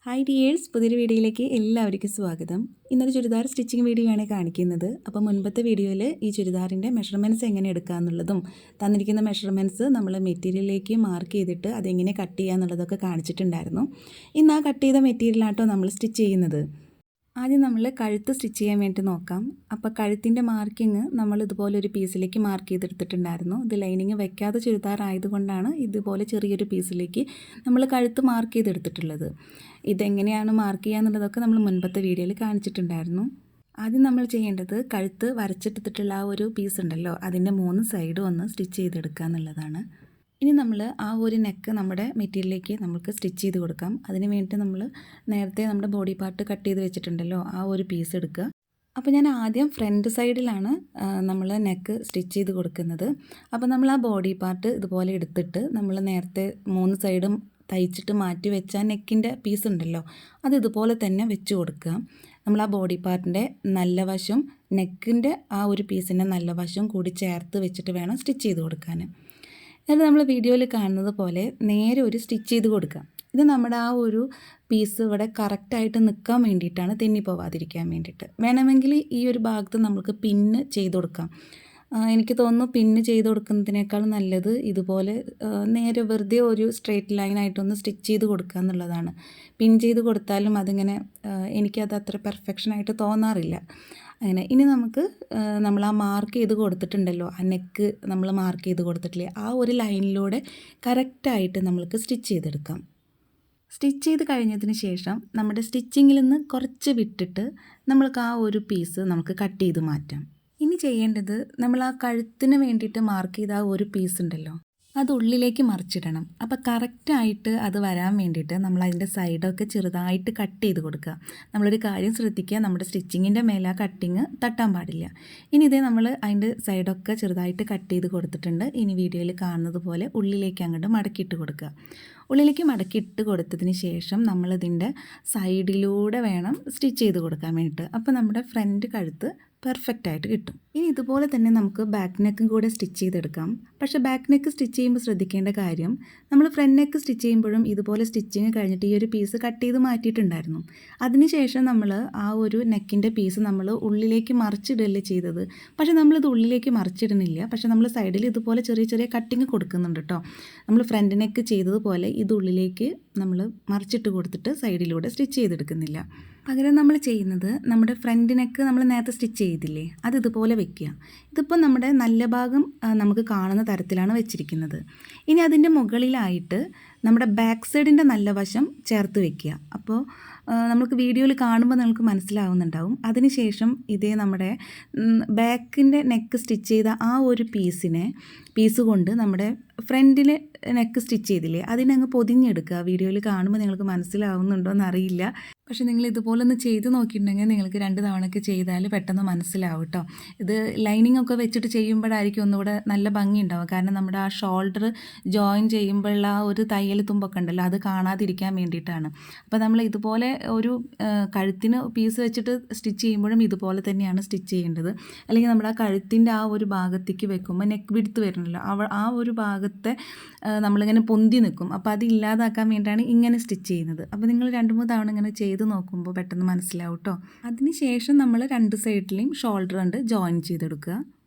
Hi dears, പുതിയൊരു വീഡിയോയിലേക്ക് എല്ലാവർക്കും സ്വാഗതം. ഇന്നൊരു ചുരിദാർ സ്റ്റിച്ചിങ് വീഡിയോ ആണ് കാണിക്കുന്നത്. അപ്പോൾ മുൻപത്തെ വീഡിയോയിൽ ഈ ചുരിദാറിൻ്റെ മെഷർമെൻറ്റ്സ് എങ്ങനെ എടുക്കുക എന്നുള്ളതും തന്നിരിക്കുന്ന മെഷർമെൻറ്റ്സ് നമ്മൾ മെറ്റീരിയലിലേക്ക് മാർക്ക് ചെയ്തിട്ട് അതെങ്ങനെ കട്ട് ചെയ്യുക എന്നുള്ളതൊക്കെ കാണിച്ചിട്ടുണ്ടായിരുന്നു. ഇന്ന് ആ കട്ട് ചെയ്ത മെറ്റീരിയലാട്ടോ നമ്മൾ സ്റ്റിച്ച് ചെയ്യുന്നത്. ആദ്യം നമ്മൾ കഴുത്ത് സ്റ്റിച്ച് ചെയ്യാൻ വേണ്ടി നോക്കാം. അപ്പോൾ കഴുത്തിൻ്റെ മാർക്കിങ് നമ്മൾ ഇതുപോലെ ഒരു പീസിലേക്ക് മാർക്ക് ചെയ്തെടുത്തിട്ടുണ്ടായിരുന്നു. ഇത് ലൈനിങ് വെക്കാതെ ചുരിദാർ ആയതുകൊണ്ടാണ് ഇതുപോലെ ചെറിയൊരു പീസിലേക്ക് നമ്മൾ കഴുത്ത് മാർക്ക് ചെയ്തെടുത്തിട്ടുള്ളത്. ഇതെങ്ങനെയാണ് മാർക്ക് ചെയ്യുക എന്നുള്ളതൊക്കെ നമ്മൾ മുൻപത്തെ വീഡിയോയിൽ കാണിച്ചിട്ടുണ്ടായിരുന്നു. ആദ്യം നമ്മൾ ചെയ്യേണ്ടത് കഴുത്ത് വരച്ചെടുത്തിട്ടുള്ള ആ ഒരു പീസ് ഉണ്ടല്ലോ, അതിൻ്റെ 3 സൈഡും ഒന്ന് സ്റ്റിച്ച് ചെയ്തെടുക്കുക എന്നുള്ളതാണ്. ഇനി നമ്മൾ ആ ഒരു നെക്ക് നമ്മുടെ മെറ്റീരിയലിലേക്ക് നമുക്ക് സ്റ്റിച്ച് ചെയ്ത് കൊടുക്കാം. അതിന് വേണ്ടിയിട്ട് നമ്മൾ നേരത്തെ നമ്മുടെ ബോഡി പാർട്ട് കട്ട് ചെയ്ത് വെച്ചിട്ടുണ്ടല്ലോ, ആ ഒരു പീസ് എടുക്കുക. അപ്പോൾ ഞാൻ ആദ്യം ഫ്രണ്ട് സൈഡിലാണ് നമ്മൾ നെക്ക് സ്റ്റിച്ച് ചെയ്ത് കൊടുക്കുന്നത്. അപ്പോൾ നമ്മൾ ആ ബോഡി പാർട്ട് ഇതുപോലെ എടുത്തിട്ട് നമ്മൾ നേരത്തെ 3 സൈഡും തയ്ച്ചിട്ട് മാറ്റി വെച്ച നെക്കിൻ്റെ പീസ് ഉണ്ടല്ലോ, അത് ഇതുപോലെ തന്നെ വെച്ച് കൊടുക്കുക. നമ്മൾ ആ ബോഡി പാർട്ടിൻ്റെ നല്ല വശം നെക്കിൻ്റെ ആ ഒരു പീസിൻ്റെ നല്ല വശം കൂടി ചേർത്ത് വെച്ചിട്ട് വേണം സ്റ്റിച്ച് ചെയ്ത് കൊടുക്കാൻ. എന്നിട്ട് നമ്മൾ വീഡിയോയിൽ കാണുന്നത് പോലെ നേരെ ഒരു സ്റ്റിച്ച് ചെയ്ത് കൊടുക്കാം. ഇത് നമ്മുടെ ആ ഒരു പീസ് ഇവിടെ കറക്റ്റായിട്ട് നിൽക്കാൻ വേണ്ടിയിട്ടാണ്, തെന്നിപ്പോവാതിരിക്കാൻ വേണ്ടിയിട്ട്. വേണമെങ്കിൽ ഈ ഒരു ഭാഗത്ത് നമുക്ക് പിന്ന് ചെയ്ത് കൊടുക്കാം. എനിക്ക് തോന്നുന്നു പിന്ന് ചെയ്ത് കൊടുക്കുന്നതിനേക്കാൾ നല്ലത് ഇതുപോലെ നേരെ വെറുതെ ഒരു സ്ട്രെയിറ്റ് ലൈനായിട്ടൊന്ന് സ്റ്റിച്ച് ചെയ്ത് കൊടുക്കുക എന്നുള്ളതാണ്. പിൻ ചെയ്ത് കൊടുത്താലും അതിങ്ങനെ എനിക്കത് അത്ര പെർഫെക്ഷനായിട്ട് തോന്നാറില്ല. അങ്ങനെ ഇനി നമുക്ക് നമ്മൾ ആ മാർക്ക് ചെയ്ത് കൊടുത്തിട്ടുണ്ടല്ലോ, ആ നെക്ക് നമ്മൾ മാർക്ക് ചെയ്ത് കൊടുത്തിട്ടില്ലേ, ആ ഒരു ലൈനിലൂടെ കറക്റ്റായിട്ട് നമ്മൾക്ക് സ്റ്റിച്ച് ചെയ്തെടുക്കാം. സ്റ്റിച്ച് ചെയ്ത് കഴിഞ്ഞതിന് ശേഷം നമ്മുടെ സ്റ്റിച്ചിങ്ങിൽ നിന്ന് കുറച്ച് വിട്ടിട്ട് നമ്മൾക്ക് ആ ഒരു പീസ് നമുക്ക് കട്ട് ചെയ്ത് മാറ്റാം. ഇനി ചെയ്യേണ്ടത് നമ്മൾ ആ കഴുത്തിന് വേണ്ടിയിട്ട് മാർക്ക് ചെയ്ത ആ ഒരു പീസ് ഉണ്ടല്ലോ, അത് ഉള്ളിലേക്ക് മറിച്ചിടണം. അപ്പോൾ കറക്റ്റായിട്ട് അത് വരാൻ വേണ്ടിയിട്ട് നമ്മൾ അതിൻ്റെ സൈഡൊക്കെ ചെറുതായിട്ട് കട്ട് ചെയ്ത് കൊടുക്കുക. നമ്മളൊരു കാര്യം ശ്രദ്ധിക്കുക, നമ്മുടെ സ്റ്റിച്ചിങ്ങിൻ്റെ മേലെ ആ കട്ടിങ് തട്ടാൻ പാടില്ല. ഇനി ഇതേ നമ്മൾ അതിൻ്റെ സൈഡൊക്കെ ചെറുതായിട്ട് കട്ട് ചെയ്ത് കൊടുത്തിട്ടുണ്ട്. ഇനി വീഡിയോയിൽ കാണുന്നത് പോലെ ഉള്ളിലേക്ക് അങ്ങോട്ട് മടക്കിയിട്ട് കൊടുക്കുക. ഉള്ളിലേക്ക് മടക്കിയിട്ട് കൊടുത്തതിന് ശേഷം നമ്മളിതിൻ്റെ സൈഡിലൂടെ വേണം സ്റ്റിച്ച് ചെയ്ത് കൊടുക്കാൻ വേണ്ടിയിട്ട്. അപ്പോൾ നമ്മുടെ ഫ്രണ്ട് കഴുത്ത് പെർഫെക്റ്റായിട്ട് കിട്ടും. ഇനി ഇതുപോലെ തന്നെ നമുക്ക് ബാക്ക് നെക്കും കൂടെ സ്റ്റിച്ച് ചെയ്തെടുക്കാം. പക്ഷേ ബാക്ക് നെക്ക് സ്റ്റിച്ച് ചെയ്യുമ്പോൾ ശ്രദ്ധിക്കേണ്ട കാര്യം, നമ്മൾ ഫ്രണ്ട് നെക്ക് സ്റ്റിച്ച് ചെയ്യുമ്പോഴും ഇതുപോലെ സ്റ്റിച്ചിങ് കഴിഞ്ഞിട്ട് ഈ ഒരു പീസ് കട്ട് ചെയ്ത് മാറ്റിയിട്ടുണ്ടായിരുന്നു. അതിനുശേഷം നമ്മൾ ആ ഒരു നെക്കിൻ്റെ പീസ് നമ്മൾ ഉള്ളിലേക്ക് മറിച്ചിടല്ലേ ചെയ്തത്. പക്ഷേ നമ്മളിത് ഉള്ളിലേക്ക് മറിച്ചിടുന്നില്ല, പക്ഷേ നമ്മൾ സൈഡിൽ ഇതുപോലെ ചെറിയ ചെറിയ കട്ടിങ് കൊടുക്കുന്നുണ്ട് കേട്ടോ. നമ്മൾ ഫ്രണ്ട് നെക്ക് ചെയ്തതുപോലെ ഇത് ഉള്ളിലേക്ക് നമ്മൾ മറിച്ചിട്ട് കൊടുത്തിട്ട് സൈഡിലൂടെ സ്റ്റിച്ച് ചെയ്തെടുക്കുന്നില്ല. പകരം നമ്മൾ ചെയ്യുന്നത് നമ്മുടെ ഫ്രണ്ട് നെക്ക് നമ്മൾ നേരത്തെ സ്റ്റിച്ച് ചെയ്തില്ലേ, അത് ഇതുപോലെ വെക്കുക. ഇതിപ്പോൾ നമ്മുടെ നല്ല ഭാഗം നമുക്ക് കാണുന്ന തരത്തിലാണ് വെച്ചിരിക്കുന്നത്. ഇനി അതിൻ്റെ മുകളിലായിട്ട് നമ്മുടെ ബാക്ക് സൈഡിൻ്റെ നല്ല വശം ചേർത്ത് വെക്കുക. അപ്പോൾ നമുക്ക് വീഡിയോയിൽ കാണുമ്പോൾ നിങ്ങൾക്ക് മനസ്സിലാവുന്നുണ്ടാവും. അതിനുശേഷം ഇതേ നമ്മുടെ ബാക്കിൻ്റെ നെക്ക് സ്റ്റിച്ച് ചെയ്ത ആ ഒരു പീസ് കൊണ്ട് നമ്മുടെ ഫ്രണ്ടിൽ നെക്ക് സ്റ്റിച്ച് ചെയ്തില്ലേ, അതിനങ്ങ് പൊതിഞ്ഞെടുക്കുക. വീഡിയോയിൽ കാണുമ്പോൾ നിങ്ങൾക്ക് മനസ്സിലാവുന്നുണ്ടോ എന്നറിയില്ല. പക്ഷേ നിങ്ങൾ ഇതുപോലെ ഒന്ന് ചെയ്ത് നോക്കിയിട്ടുണ്ടെങ്കിൽ നിങ്ങൾക്ക് 2 തവണയൊക്കെ ചെയ്താൽ പെട്ടെന്ന് മനസ്സിലാവും കേട്ടോ. ഇത് ലൈനിങ് ഒക്കെ വെച്ചിട്ട് ചെയ്യുമ്പോഴായിരിക്കും ഒന്നുകൂടെ നല്ല ഭംഗി ഉണ്ടാവും. കാരണം നമ്മുടെ ആ ഷോൾഡർ ജോയിൻ ചെയ്യുമ്പോഴുള്ള ആ ഒരു തയ്യൽ തുമ്പൊക്കെ ഉണ്ടല്ലോ, അത് കാണാതിരിക്കാൻ വേണ്ടിയിട്ടാണ്. അപ്പോൾ നമ്മൾ ഇതുപോലെ ഒരു കഴുത്തിന് പീസ് വെച്ചിട്ട് സ്റ്റിച്ച് ചെയ്യുമ്പോഴും ഇതുപോലെ തന്നെയാണ് സ്റ്റിച്ച് ചെയ്യേണ്ടത്. അല്ലെങ്കിൽ നമ്മുടെ ആ കഴുത്തിൻ്റെ ആ ഒരു ഭാഗത്തേക്ക് വെക്കുമ്പോൾ നെക്ക് വിടുത്ത് വരുന്നല്ലോ, ആ ഒരു ഭാഗത്തെ നമ്മളിങ്ങനെ പൊന്തി നിൽക്കും. അപ്പോൾ അത് ഇല്ലാതാക്കാൻ വേണ്ടിയിട്ടാണ് ഇങ്ങനെ സ്റ്റിച്ച് ചെയ്യുന്നത്. അപ്പോൾ നിങ്ങൾ 2-3 തവണ ഇങ്ങനെ ചെയ്ത് നോക്കുമ്പോൾ പെട്ടെന്ന് മനസ്സിലാവും കേട്ടോ. അതിനുശേഷം നമ്മൾ 2 സൈഡിലെയും ഷോൾഡർ കൊണ്ട് ജോയിൻ ചെയ്തെടുക്കുക.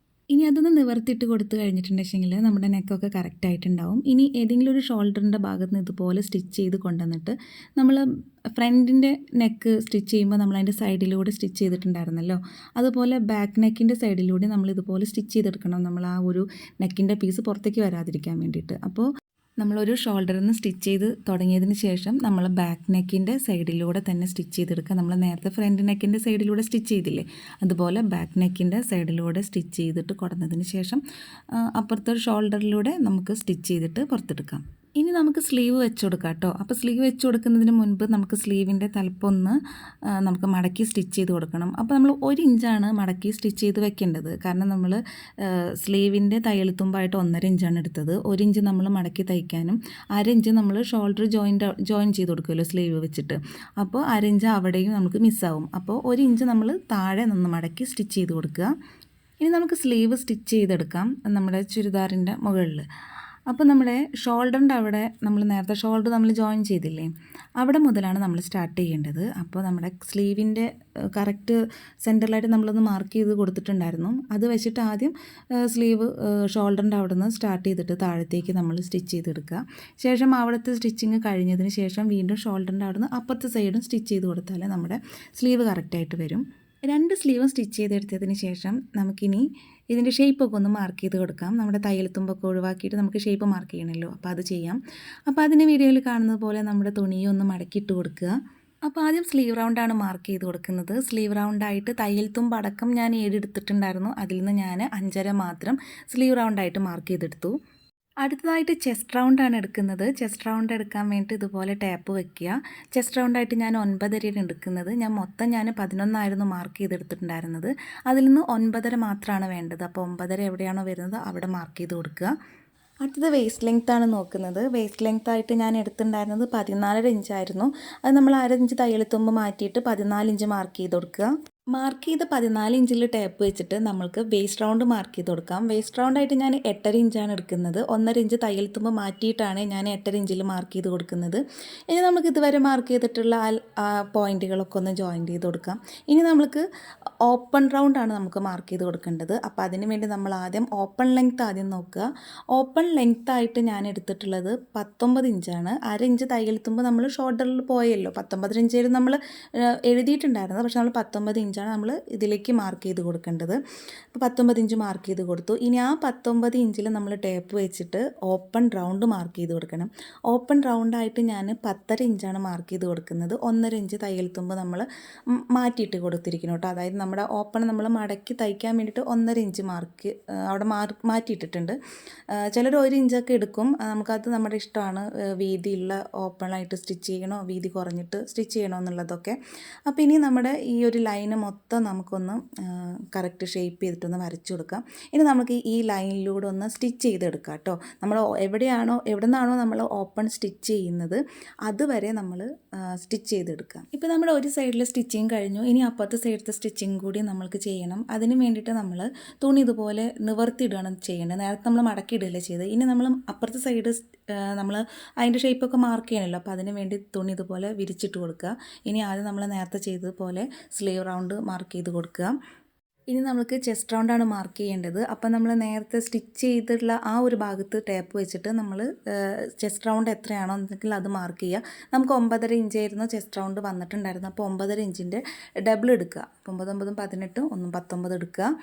ഇനി അതൊന്ന് നിവർത്തിയിട്ട് കൊടുത്ത് കഴിഞ്ഞിട്ടുണ്ടെങ്കിൽ നമ്മുടെ നെക്കൊക്കെ കറക്റ്റായിട്ടുണ്ടാവും. ഇനി ഏതെങ്കിലും ഒരു ഷോൾഡറിൻ്റെ ഭാഗത്ത് നിന്ന് ഇതുപോലെ സ്റ്റിച്ച് ചെയ്ത് കൊണ്ടുവന്നിട്ട് നമ്മൾ ഫ്രണ്ടിൻ്റെ നെക്ക് സ്റ്റിച്ച് ചെയ്യുമ്പോൾ നമ്മൾ അതിൻ്റെ സൈഡിലൂടെ സ്റ്റിച്ച് ചെയ്തിട്ടുണ്ടായിരുന്നല്ലോ, അതുപോലെ ബാക്ക് നെക്കിൻ്റെ സൈഡിലൂടെ നമ്മൾ ഇതുപോലെ സ്റ്റിച്ച് ചെയ്തെടുക്കണം. നമ്മൾ ആ ഒരു നെക്കിൻ്റെ പീസ് പുറത്തേക്ക് വരാതിരിക്കാൻ വേണ്ടിയിട്ട്. അപ്പോൾ നമ്മളൊരു ഷോൾഡറിൽ നിന്ന് സ്റ്റിച്ച് ചെയ്ത് തുടങ്ങിയതിന് ശേഷം നമ്മൾ ബാക്ക് നെക്കിൻ്റെ സൈഡിലൂടെ തന്നെ സ്റ്റിച്ച് ചെയ്തെടുക്കുക. നമ്മൾ നേരത്തെ ഫ്രണ്ട് നെക്കിൻ്റെ സൈഡിലൂടെ സ്റ്റിച്ച് ചെയ്തില്ലേ, അതുപോലെ ബാക്ക് നെക്കിൻ്റെ സൈഡിലൂടെ സ്റ്റിച്ച് ചെയ്തിട്ട് കൊടുത്തതിന് ശേഷം അപ്പുറത്തെ ഷോൾഡറിലൂടെ നമുക്ക് സ്റ്റിച്ച് ചെയ്തിട്ട് പുറത്തെടുക്കാം. ഇനി നമുക്ക് സ്ലീവ് വെച്ച് കൊടുക്കാം കേട്ടോ. അപ്പോൾ സ്ലീവ് വെച്ച് കൊടുക്കുന്നതിന് മുൻപ് നമുക്ക് സ്ലീവിൻ്റെ തലപ്പൊന്ന് നമുക്ക് മടക്കി സ്റ്റിച്ച് ചെയ്ത് കൊടുക്കണം. അപ്പോൾ നമ്മൾ 1 ഇഞ്ചാണ് മടക്കി സ്റ്റിച്ച് ചെയ്ത് വെക്കേണ്ടത്. കാരണം നമ്മൾ സ്ലീവിൻ്റെ തയ്യൽത്തുമ്പായിട്ട് 1.5 ഇഞ്ചാണ് എടുത്തത്. 1 ഇഞ്ച് നമ്മൾ മടക്കി തയ്ക്കാനും 1/2 ഇഞ്ച് നമ്മൾ ഷോൾഡർ ജോയിൻ ചെയ്ത് കൊടുക്കുമല്ലോ സ്ലീവ് വെച്ചിട്ട്, അപ്പോൾ 1/2 ഇഞ്ച് അവിടെയും നമുക്ക് മിസ്സാവും. അപ്പോൾ 1 ഇഞ്ച് നമ്മൾ താഴെ നിന്ന് മടക്കി സ്റ്റിച്ച് ചെയ്ത് കൊടുക്കുക. ഇനി നമുക്ക് സ്ലീവ് സ്റ്റിച്ച് ചെയ്തെടുക്കാം നമ്മുടെ ചുരിദാറിൻ്റെ മുകളിൽ. അപ്പോൾ നമ്മുടെ ഷോൾഡറിൻ്റെ അവിടെ നമ്മൾ നേരത്തെ ഷോൾഡർ നമ്മൾ ജോയിൻ ചെയ്തില്ലേ, അവിടെ മുതലാണ് നമ്മൾ സ്റ്റാർട്ട് ചെയ്യേണ്ടത്. അപ്പോൾ നമ്മുടെ സ്ലീവിൻ്റെ കറക്റ്റ് സെൻറ്ററിലായിട്ട് നമ്മളൊന്ന് മാർക്ക് ചെയ്ത് കൊടുത്തിട്ടുണ്ടായിരുന്നു. അത് വെച്ചിട്ട് ആദ്യം സ്ലീവ് ഷോൾഡറിൻ്റെ അവിടെ നിന്ന് സ്റ്റാർട്ട് ചെയ്തിട്ട് താഴത്തേക്ക് നമ്മൾ സ്റ്റിച്ച് ചെയ്തെടുക്കുക. ശേഷം അവിടുത്തെ സ്റ്റിച്ചിങ് കഴിഞ്ഞതിന് ശേഷം വീണ്ടും ഷോൾഡറിൻ്റെ അവിടെ നിന്ന് അപ്പുറത്തെ സൈഡും സ്റ്റിച്ച് ചെയ്ത് കൊടുത്താൽ നമ്മുടെ സ്ലീവ് കറക്റ്റായിട്ട് വരും. 2 സ്ലീവും സ്റ്റിച്ച് ചെയ്തെടുത്തതിന് ശേഷം നമുക്കിനി ഇതിൻ്റെ ഷേപ്പൊക്കെ ഒന്ന് മാർക്ക് ചെയ്ത് കൊടുക്കാം. നമ്മുടെ തയ്യൽ തുമ്പൊക്കെ ഒഴിവാക്കിയിട്ട് നമുക്ക് ഷേപ്പ് മാർക്ക് ചെയ്യണമല്ലോ, അപ്പോൾ അത് ചെയ്യാം. അപ്പോൾ അതിന് വീഡിയോയിൽ കാണുന്നത് പോലെ നമ്മുടെ തുണിയും ഒന്ന് മടക്കിയിട്ട് കൊടുക്കുക. അപ്പോൾ ആദ്യം സ്ലീവ് റൗണ്ടാണ് മാർക്ക് ചെയ്ത് കൊടുക്കുന്നത്. സ്ലീവ് റൗണ്ടായിട്ട് തയ്യൽ തുമ്പ് അടക്കം ഞാൻ 7 എടുത്തിട്ടുണ്ടായിരുന്നു. അതിൽ നിന്ന് ഞാൻ 5.5 മാത്രം സ്ലീവ് റൗണ്ടായിട്ട് മാർക്ക് ചെയ്തെടുത്തു. അടുത്തതായിട്ട് ചെസ്റ്റ് റൗണ്ടാണ് എടുക്കുന്നത്. ചെസ്റ്റ് റൗണ്ട് എടുക്കാൻ വേണ്ടിയിട്ട് ഇതുപോലെ ടാപ്പ് വെക്കുക. ചെസ്റ്റ് റൗണ്ടായിട്ട് ഞാൻ 9.5 എടുക്കുന്നത്. ഞാൻ 11 മാർക്ക് ചെയ്തെടുത്തിട്ടുണ്ടായിരുന്നത്. അതിൽ നിന്ന് 9.5 മാത്രമാണ് വേണ്ടത്. അപ്പോൾ 9.5 എവിടെയാണോ വരുന്നത് അവിടെ മാർക്ക് ചെയ്ത് കൊടുക്കുക. അടുത്തത് വേസ്റ്റ് ലെങ്ത്താണ് നോക്കുന്നത്. വേസ്റ്റ് ലെങ്ത് ആയിട്ട് ഞാൻ എടുത്തിട്ടുണ്ടായിരുന്നത് 14.5 ഇഞ്ചായിരുന്നു. അത് നമ്മൾ 1/2 ഇഞ്ച് തയ്യൽത്തുമ്പ് മാറ്റിയിട്ട് 14 ഇഞ്ച് മാർക്ക് ചെയ്ത് കൊടുക്കുക. മാർക്ക് ചെയ്ത് 14 ഇഞ്ചിൽ ടാപ്പ് വെച്ചിട്ട് നമ്മൾക്ക് വേസ്റ്റ് റൗണ്ട് മാർക്ക് ചെയ്ത് കൊടുക്കാം. വേസ്റ്റ് റൗണ്ടായിട്ട് ഞാൻ 8.5 ഇഞ്ചാണ് എടുക്കുന്നത്. 1.5 ഇഞ്ച് തയ്യൽ തുമ്പ് മാറ്റിയിട്ടാണ് ഞാൻ 8.5 ഇഞ്ചിൽ മാർക്ക് ചെയ്ത് കൊടുക്കുന്നത്. ഇനി നമുക്ക് ഇതുവരെ മാർക്ക് ചെയ്തിട്ടുള്ള ആ പോയിൻറ്റുകളൊക്കെ ഒന്ന് ജോയിൻ ചെയ്ത് കൊടുക്കാം. ഇനി നമുക്ക് ഓപ്പൺ റൗണ്ടാണ് നമുക്ക് മാർക്ക് ചെയ്ത് കൊടുക്കേണ്ടത്. അപ്പോൾ അതിന് വേണ്ടി നമ്മൾ ആദ്യം ഓപ്പൺ ലെങ്ത്ത് ആദ്യം നോക്കുക. ഓപ്പൺ ലെങ്ത്തായിട്ട് ഞാൻ എടുത്തിട്ടുള്ളത് 19 ഇഞ്ചാണ്. 1/2 ഇഞ്ച് തയ്യൽ തുമ്പ് നമ്മൾ ഷോൾഡറിൽ പോയല്ലോ, 19 ഇഞ്ചായിരുന്നു നമ്മൾ എഴുതിയിട്ടുണ്ടായിരുന്നത്. പക്ഷേ നമ്മൾ 19 ഇഞ്ചാണ് നമ്മൾ ഇതിലേക്ക് മാർക്ക് ചെയ്ത് കൊടുക്കേണ്ടത്. അപ്പോൾ 19 ഇഞ്ച് മാർക്ക് ചെയ്ത് കൊടുത്തു. ഇനി ആ 19 ഇഞ്ചിൽ നമ്മൾ ടേപ്പ് വെച്ചിട്ട് ഓപ്പൺ റൗണ്ട് മാർക്ക് ചെയ്ത് കൊടുക്കണം. ഓപ്പൺ റൗണ്ടായിട്ട് ഞാൻ 10.5 ഇഞ്ചാണ് മാർക്ക് ചെയ്ത് കൊടുക്കുന്നത്. 1.5 ഇഞ്ച് തയ്യൽ തുമ്പ് നമ്മൾ മാറ്റിയിട്ട് കൊടുത്തിരിക്കണം കേട്ടോ. അതായത് നമ്മുടെ ഓപ്പൺ നമ്മൾ മടക്കി തയ്ക്കാൻ വേണ്ടിയിട്ട് 1.5 ഇഞ്ച് മാർക്ക് അവിടെ മാറ്റിയിട്ടിട്ടുണ്ട്. ചിലർ 1 ഇഞ്ചൊക്കെ എടുക്കും. നമുക്കത് നമ്മുടെ ഇഷ്ടമാണ്, വീതിയുള്ള ഓപ്പണായിട്ട് സ്റ്റിച്ച് ചെയ്യണോ വീതി കുറഞ്ഞിട്ട് സ്റ്റിച്ച് ചെയ്യണോ എന്നുള്ളതൊക്കെ. അപ്പോൾ ഇനി നമ്മുടെ ഈ ഒരു ലൈന് മൊത്തം നമുക്കൊന്ന് കറക്റ്റ് ഷേപ്പ് ചെയ്തിട്ടൊന്ന് വരച്ചു കൊടുക്കാം. ഇനി നമുക്ക് ഈ ലൈനിലൂടെ ഒന്ന് സ്റ്റിച്ച് ചെയ്തെടുക്കാം കേട്ടോ. നമ്മൾ എവിടെ നിന്നാണോ നമ്മൾ ഓപ്പൺ സ്റ്റിച്ച് ചെയ്യുന്നത് അതുവരെ നമ്മൾ സ്റ്റിച്ച് ചെയ്തെടുക്കാം. ഇപ്പോൾ നമ്മുടെ ഒരു സൈഡിൽ സ്റ്റിച്ചിങ് കഴിഞ്ഞു. ഇനി അപ്പുറത്തെ സൈഡത്തെ സ്റ്റിച്ചിങ് കൂടി നമ്മൾക്ക് ചെയ്യണം. അതിന് വേണ്ടിയിട്ട് നമ്മൾ തുണി ഇതുപോലെ നിവർത്തിയിടുകയാണ് ചെയ്യേണ്ടത്. നേരത്തെ നമ്മൾ മടക്കിയിടുകയല്ലേ ചെയ്തത്. ഇനി നമ്മൾ അപ്പുറത്തെ സൈഡ് നമ്മൾ അതിൻ്റെ ഷേപ്പൊക്കെ മാർക്ക് ചെയ്യണമല്ലോ. അപ്പോൾ അതിന് വേണ്ടി തുണി ഇതുപോലെ വിരിച്ചിട്ട് കൊടുക്കുക. ഇനി ആദ്യം നമ്മൾ നേരത്തെ ചെയ്തതുപോലെ സ്ലീവ് റൗണ്ട് മാർക്ക് ചെയ്ത് കൊടുക്കുക. ഇനി നമുക്ക് ചെസ്റ്റ് റൗണ്ടാണ് മാർക്ക് ചെയ്യേണ്ടത്. അപ്പോൾ നമ്മൾ നേരത്തെ സ്റ്റിച്ച് ചെയ്തിട്ടുള്ള ആ ഒരു ഭാഗത്ത് ടേപ്പ് വെച്ചിട്ട് നമ്മൾ ചെസ്റ്റ് റൗണ്ട് എത്രയാണോ എന്നെങ്കിൽ അത് മാർക്ക് ചെയ്യുക. നമുക്ക് 9.5 ഇഞ്ചായിരുന്നു ചെസ്റ്റ് റൗണ്ട് വന്നിട്ടുണ്ടായിരുന്നു. അപ്പോൾ 9.5 ഇഞ്ചിൻ്റെ ഡബിൾ എടുക്കുക. 9, 9, 18, 19 എടുക്കുക.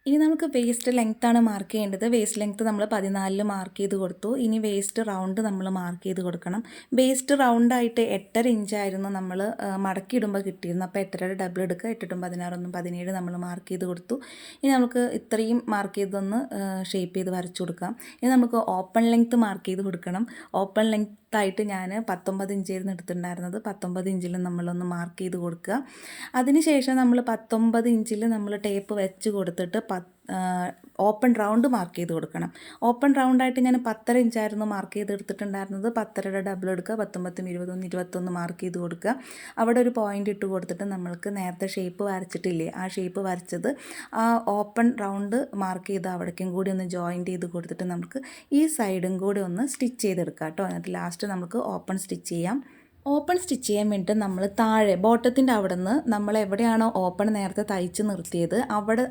ഇനി നമുക്ക് വേസ്റ്റ് ലെങ്ത്താണ് മാർക്ക് ചെയ്യേണ്ടത്. വേസ്റ്റ് ലെങ്ത്ത് നമ്മൾ 14 മാർക്ക് ചെയ്ത് കൊടുത്തു. ഇനി വേസ്റ്റ് റൗണ്ട് നമ്മൾ മാർക്ക് ചെയ്ത് കൊടുക്കണം. വേസ്റ്റ് റൗണ്ടായിട്ട് 8.5 ഇഞ്ചായിരുന്നു നമ്മൾ മടക്കിയിടുമ്പോൾ കിട്ടിയിരുന്നു. അപ്പോൾ 8.5 ഡബിൾ എടുക്കുക. 8, 16, 17 നമ്മൾ മാർക്ക് ചെയ്ത് കൊടുത്തു. ഇനി നമുക്ക് ഇത്രയും മാർക്ക് ചെയ്തൊന്ന് ഷേപ്പ് ചെയ്ത് വരച്ചു കൊടുക്കാം. ഇനി നമുക്ക് ഓപ്പൺ ലെങ്ത്ത് മാർക്ക് ചെയ്ത് കൊടുക്കണം. ഓപ്പൺ ലെങ്ത്തായിട്ട് ഞാൻ 19 ഇഞ്ചായിരുന്നു എടുത്തിട്ടുണ്ടായിരുന്നത്. 19 ഇഞ്ചിൽ നമ്മളൊന്ന് മാർക്ക് ചെയ്ത് കൊടുക്കുക. അതിനുശേഷം നമ്മൾ 19 ഇഞ്ചിൽ നമ്മൾ ടേപ്പ് വെച്ച് കൊടുത്തിട്ട് ഓപ്പൺ റൗണ്ട് മാർക്ക് ചെയ്ത് കൊടുക്കണം. ഓപ്പൺ റൗണ്ടായിട്ട് ഞാൻ 10.5 ഇഞ്ചായിരുന്നു മാർക്ക് ചെയ്തെടുത്തിട്ടുണ്ടായിരുന്നത്. 10.5 ഡബിൾ എടുക്കുക. 19, 21, 21 മാർക്ക് ചെയ്ത് കൊടുക്കുക. അവിടെ ഒരു പോയിൻ്റ് ഇട്ട് കൊടുത്തിട്ട് നമ്മൾക്ക് നേരത്തെ ഷേപ്പ് വരച്ചിട്ടില്ലേ, ആ ഷേപ്പ് വരച്ചത് ആ ഓപ്പൺ റൗണ്ട് മാർക്ക് ചെയ്ത് അവിടേക്കും കൂടി ഒന്ന് ജോയിൻറ്റ് ചെയ്ത് കൊടുത്തിട്ട് നമുക്ക് ഈ സൈഡും കൂടി ഒന്ന് സ്റ്റിച്ച് ചെയ്തെടുക്കാം കേട്ടോ. എന്നിട്ട് ലാസ്റ്റ് നമുക്ക് ഓപ്പൺ സ്റ്റിച്ച് ചെയ്യാം. ഓപ്പൺ സ്റ്റിച്ച് ചെയ്യാൻ വേണ്ടിയിട്ട് നമ്മൾ താഴെ ബോട്ടത്തിൻ്റെ അവിടെ നിന്ന് നമ്മൾ എവിടെയാണോ ഓപ്പൺ നേരത്തെ തയ്ച്ച് നിർത്തിയത്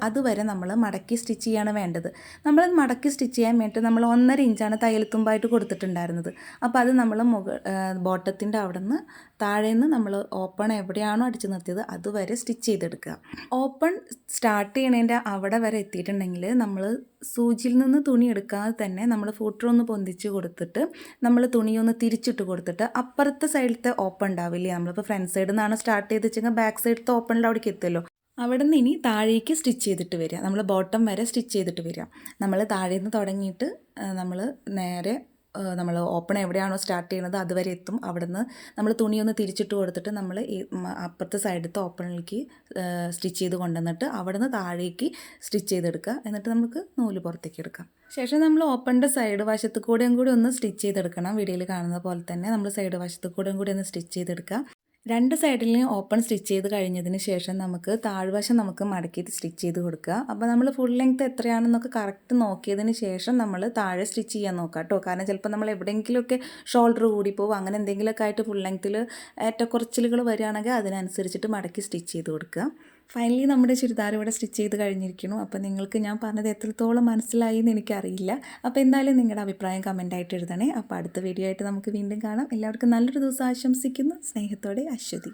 അതുവരെ നമ്മൾ മടക്കി സ്റ്റിച്ച് ചെയ്യാണ് വേണ്ടത്. നമ്മൾ മടക്കി സ്റ്റിച്ച് ചെയ്യാൻ വേണ്ടിയിട്ട് നമ്മൾ 1.5 ഇഞ്ചാണ് തയ്യൽത്തുമ്പായിട്ട് കൊടുത്തിട്ടുണ്ടായിരുന്നത്. അപ്പോൾ അത് നമ്മൾ ബോട്ടത്തിൻ്റെ അവിടെ നിന്ന് താഴെ നിന്ന് നമ്മൾ ഓപ്പൺ എവിടെയാണോ അടിച്ച് നിർത്തിയത് അതുവരെ സ്റ്റിച്ച് ചെയ്തെടുക്കുക. ഓപ്പൺ സ്റ്റാർട്ട് ചെയ്യണതിൻ്റെ അവിടെ വരെ എത്തിയിട്ടുണ്ടെങ്കിൽ നമ്മൾ സൂചിയിൽ നിന്ന് തുണി എടുക്കാതെ തന്നെ നമ്മൾ ഫൂട്ടർ ഒന്ന് പൊന്തിച്ച് കൊടുത്തിട്ട് നമ്മൾ തുണിയൊന്ന് തിരിച്ചിട്ട് കൊടുത്തിട്ട് അപ്പുറത്തെ സൈഡിലത്തെ ഓപ്പൺ ഉണ്ടാവില്ലേ, നമ്മളിപ്പോൾ ഫ്രണ്ട് സൈഡിൽ നിന്നാണ് സ്റ്റാർട്ട് ചെയ്ത് വെച്ചെങ്കിൽ ബാക്ക് സൈഡിലത്തെ ഓപ്പണിൽ അവിടേക്ക് എത്തുമല്ലോ. അവിടെ നിന്ന് ഇനി താഴേക്ക് സ്റ്റിച്ച് ചെയ്തിട്ട് വരിക. നമ്മൾ ബോട്ടം വരെ സ്റ്റിച്ച് ചെയ്തിട്ട് വരിക. നമ്മൾ താഴെ നിന്ന് തുടങ്ങിയിട്ട് നമ്മൾ നേരെ നമ്മൾ ഓപ്പൺ എവിടെയാണോ സ്റ്റാർട്ട് ചെയ്യുന്നത് അതുവരെ എത്തും. അവിടെ നിന്ന് നമ്മൾ തുണിയൊന്ന് തിരിച്ചിട്ട് കൊടുത്തിട്ട് നമ്മൾ ഈ അപ്പുറത്തെ സൈഡത്തെ ഓപ്പണിലേക്ക് സ്റ്റിച്ച് ചെയ്ത് കൊണ്ടുവന്നിട്ട് അവിടെ നിന്ന് താഴേക്ക് സ്റ്റിച്ച് ചെയ്തെടുക്കുക. എന്നിട്ട് നമുക്ക് നൂല് പുറത്തേക്ക് എടുക്കാം. ശേഷം നമ്മൾ ഓപ്പണിൻ്റെ സൈഡ് വശത്ത് കൂടെയും കൂടി ഒന്ന് സ്റ്റിച്ച് ചെയ്തെടുക്കണം. വീഡിയോയിൽ കാണുന്ന പോലെ തന്നെ നമ്മൾ സൈഡ് വശത്ത് കൂടെയും കൂടി ഒന്ന് സ്റ്റിച്ച് ചെയ്തെടുക്കുക. രണ്ട് സൈഡിലും ഓപ്പൺ സ്റ്റിച്ച് ചെയ്ത് കഴിഞ്ഞതിന് ശേഷം നമുക്ക് താഴ്വശം നമുക്ക് മടക്കിയിട്ട് സ്റ്റിച്ച് ചെയ്ത് കൊടുക്കുക. അപ്പോൾ നമ്മൾ ഫുൾ ലെങ്ത് എത്രയാണെന്നൊക്കെ കറക്റ്റ് നോക്കിയതിന് ശേഷം നമ്മൾ താഴെ സ്റ്റിച്ച് ചെയ്യാൻ നോക്കുക കേട്ടോ. കാരണം ചിലപ്പോൾ നമ്മൾ എവിടെയെങ്കിലുമൊക്കെ ഷോൾഡർ കൂടിപ്പോവും, അങ്ങനെ എന്തെങ്കിലുമൊക്കെ ആയിട്ട് ഫുൾ ലെങ്ത്തിൽ ഏറ്റക്കുറച്ചിലുകൾ വരികയാണെങ്കിൽ അതിനനുസരിച്ചിട്ട് മടക്കി സ്റ്റിച്ച് ചെയ്ത് കൊടുക്കുക. ഫൈനലി നമ്മുടെ ചുരിദാർ ഇവിടെ സ്റ്റിച്ച് ചെയ്ത് കഴിഞ്ഞിരിക്കുന്നു. അപ്പോൾ നിങ്ങൾക്ക് ഞാൻ പറഞ്ഞത് എത്രത്തോളം മനസ്സിലായി എന്ന് എനിക്കറിയില്ല. അപ്പോൾ എന്തായാലും നിങ്ങളുടെ അഭിപ്രായം കമൻ്റായിട്ട് എഴുതണേ. അപ്പോൾ അടുത്ത വീഡിയോ ആയിട്ട് നമുക്ക് വീണ്ടും കാണാം. എല്ലാവർക്കും നല്ലൊരു ദിവസം ആശംസിക്കുന്നു. സ്നേഹത്തോടെ അശ്വതി.